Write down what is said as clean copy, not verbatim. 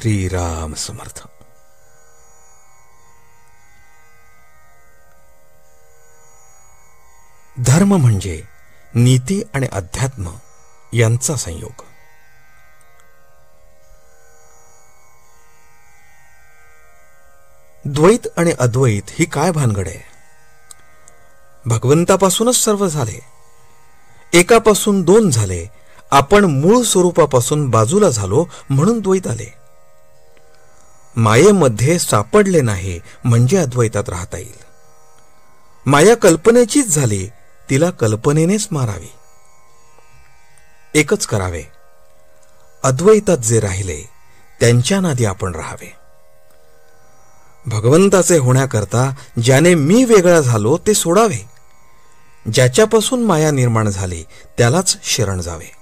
श्रीराम समर्थ. धर्म म्हणजे नीती आणि अध्यात्म यांचा संयोग. द्वैत आणि अद्वैत ही काय भानगड आहे? भगवंतापासूनच सर्व झाले, एकापासून दोन झाले, आपण मूळ स्वरूपापासून बाजूला झालो म्हणून द्वैत आले. मायेमध्ये सापडले नाही म्हणजे अद्वैतात राहता येईल. माया कल्पनेचीच झाली, तिला कल्पनेनेच मारावी. एकच करावे, अद्वैतात जे राहिले त्यांच्या नादी आपण राहावे. भगवंताचे होण्याकरता ज्याने मी वेगळा झालो ते सोडावे. ज्याच्यापासून माया निर्माण झाली त्यालाच शरण जावे.